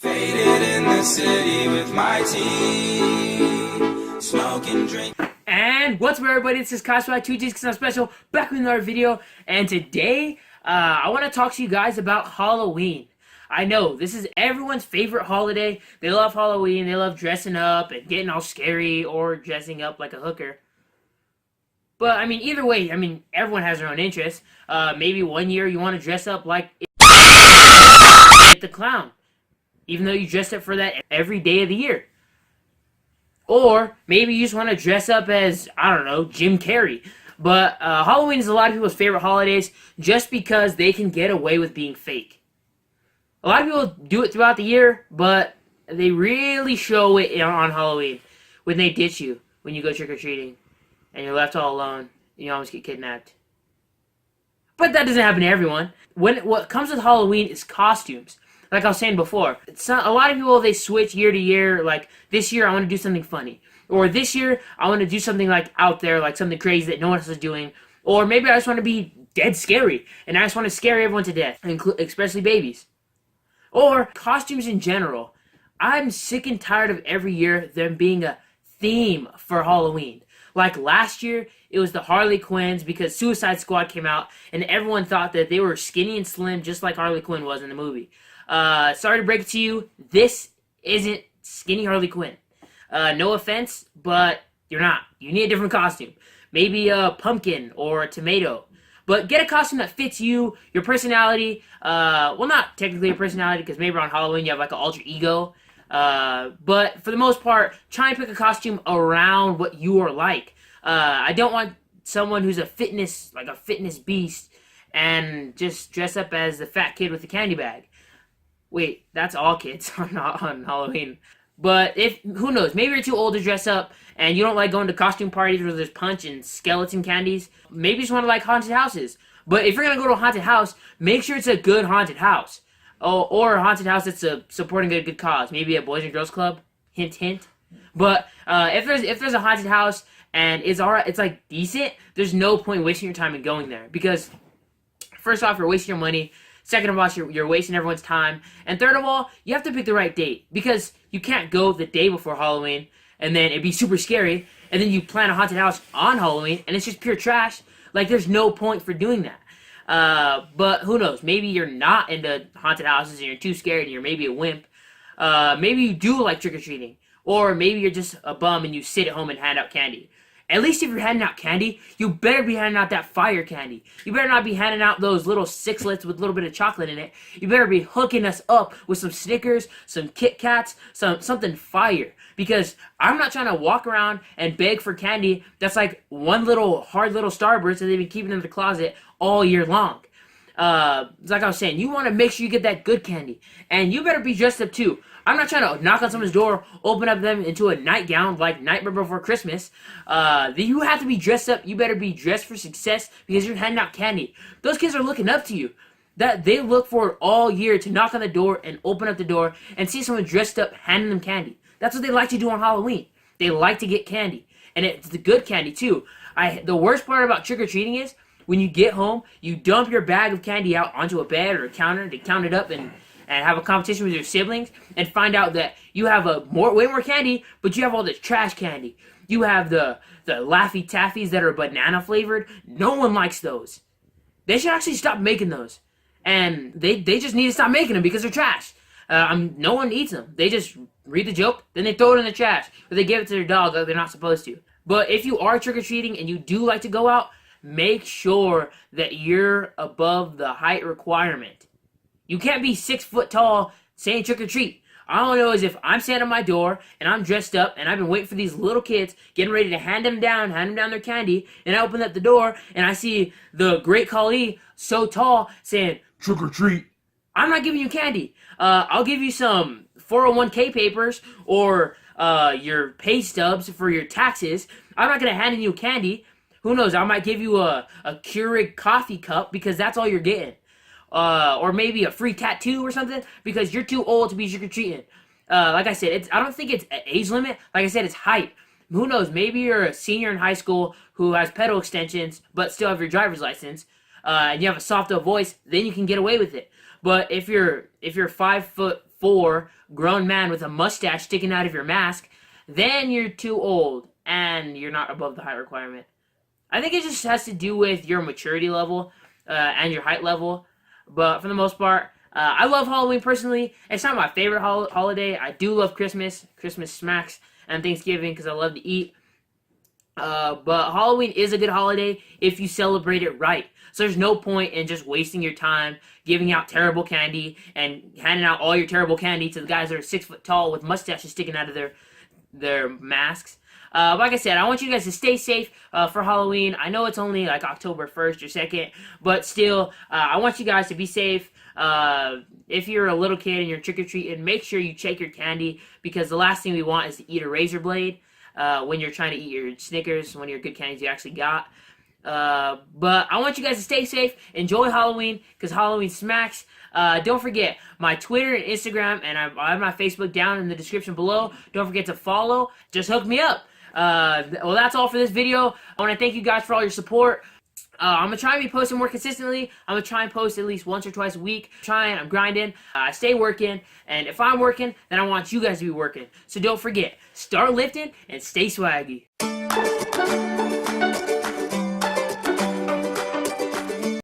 Faded in the city with my tea, smoking, drink. And what's up, everybody? This is Cosplay 2Gs because I'm special, back with another video. And today, I want to talk to you guys about Halloween. I know, this is everyone's favorite holiday. They love Halloween, they love dressing up and getting all scary or dressing up like a hooker. But, I mean, either way, I mean, everyone has their own interests. Maybe one year you want to dress up like the clown, even though you dress up for that every day of the year. Or maybe you just want to dress up as, I don't know, Jim Carrey. But Halloween is a lot of people's favorite holidays just because they can get away with being fake. A lot of people do it throughout the year, but they really show it on Halloween when they ditch you when you go trick-or-treating and you're left all alone and you almost get kidnapped. But that doesn't happen to everyone. What comes with Halloween is costumes. Like I was saying before, a lot of people, they switch year to year. Like, this year I want to do something funny. Or this year I want to do something like out there, like something crazy that no one else is doing. Or maybe I just want to be dead scary, and I just want to scare everyone to death, especially babies. Or costumes in general. I'm sick and tired of every year there being a theme for Halloween. Like last year, it was the Harley Quinns because Suicide Squad came out, and everyone thought that they were skinny and slim just like Harley Quinn was in the movie. Sorry to break it to you, this isn't skinny Harley Quinn. No offense, but you're not. You need a different costume. Maybe a pumpkin or a tomato. But get a costume that fits you, your personality. Well, not technically a personality, because maybe on Halloween you have like an alter ego. But for the most part, try and pick a costume around what you are like. I don't want someone who's a fitness beast and just dress up as the fat kid with the candy bag. Wait, that's all kids on Halloween. But who knows, maybe you're too old to dress up and you don't like going to costume parties where there's punch and skeleton candies. Maybe you just want to like haunted houses. But if you're going to go to a haunted house, make sure it's a good haunted house. Oh, or a haunted house that's supporting a good cause. Maybe a Boys and Girls Club. Hint, hint. But if there's a haunted house and it's alright, it's like decent, there's no point wasting your time in going there. Because first off, you're wasting your money. Second of all, you're wasting everyone's time. And third of all, you have to pick the right date. Because you can't go the day before Halloween and then it'd be super scary. And then you plan a haunted house on Halloween and it's just pure trash. Like, there's no point for doing that. But who knows? Maybe you're not into haunted houses and you're too scared and you're maybe a wimp. Maybe you do like trick-or-treating. Or maybe you're just a bum and you sit at home and hand out candy. At least if you're handing out candy, you better be handing out that fire candy. You better not be handing out those little sixlets with a little bit of chocolate in it. You better be hooking us up with some Snickers, some Kit Kats, something fire. Because I'm not trying to walk around and beg for candy that's like one little hard little Starburst that they've been keeping in the closet all year long. Like I was saying, you want to make sure you get that good candy. And you better be dressed up too. I'm not trying to knock on someone's door, open up them into a nightgown like Nightmare Before Christmas. You have to be dressed up. You better be dressed for success because you're handing out candy. Those kids are looking up to you. That they look forward all year to knock on the door and open up the door and see someone dressed up handing them candy. That's what they like to do on Halloween. They like to get candy. And it's the good candy too. The worst part about trick-or-treating is when you get home, you dump your bag of candy out onto a bed or a counter to count it up and have a competition with your siblings and find out that you have way more candy, but you have all this trash candy. You have the Laffy Taffies that are banana flavored. No one likes those. They should actually stop making those. And they just need to stop making them because they're trash. No one eats them. They just read the joke, then they throw it in the trash. Or they give it to their dog like they're not supposed to. But if you are trick-or-treating and you do like to go out, make sure that you're above the height requirement. You can't be 6 foot tall saying trick or treat. All I know is if I'm standing at my door and I'm dressed up and I've been waiting for these little kids getting ready to hand them down their candy, and I open up the door and I see the Great Khali so tall saying trick or treat, I'm not giving you candy. I'll give you some 401k papers or your pay stubs for your taxes. I'm not going to hand you candy. Who knows? I might give you a Keurig coffee cup because that's all you're getting. Or maybe a free tattoo or something because you're too old to be trick-or-treating. Like I said, I don't think it's an age limit. Like I said, it's height. Who knows? Maybe you're a senior in high school who has pedal extensions but still have your driver's license, and you have a softer voice, then you can get away with it. But if you're 5'4" 4, grown man with a mustache sticking out of your mask, then you're too old and you're not above the height requirement. I think it just has to do with your maturity level and your height level. But for the most part, I love Halloween personally. It's not my favorite holiday. I do love Christmas. Christmas smacks, and Thanksgiving because I love to eat. But Halloween is a good holiday if you celebrate it right. So there's no point in just wasting your time giving out terrible candy and handing out all your terrible candy to the guys that are 6 foot tall with mustaches sticking out of their masks. Like I said, I want you guys to stay safe for Halloween. I know it's only like October 1st or 2nd, but still, I want you guys to be safe. If you're a little kid and you're trick-or-treating, make sure you check your candy, because the last thing we want is to eat a razor blade when you're trying to eat your Snickers, one of your good candies you actually got. But I want you guys to stay safe, enjoy Halloween, because Halloween smacks. Don't forget my Twitter and Instagram, and I have my Facebook down in the description below. Don't forget to follow. Just hook me up. Well, that's all for this video. I want to thank you guys for all your support. I'm going to try and be posting more consistently. I'm going to try and post at least once or twice a week. I'm grinding. I stay working. And if I'm working, then I want you guys to be working. So don't forget, start lifting and stay swaggy.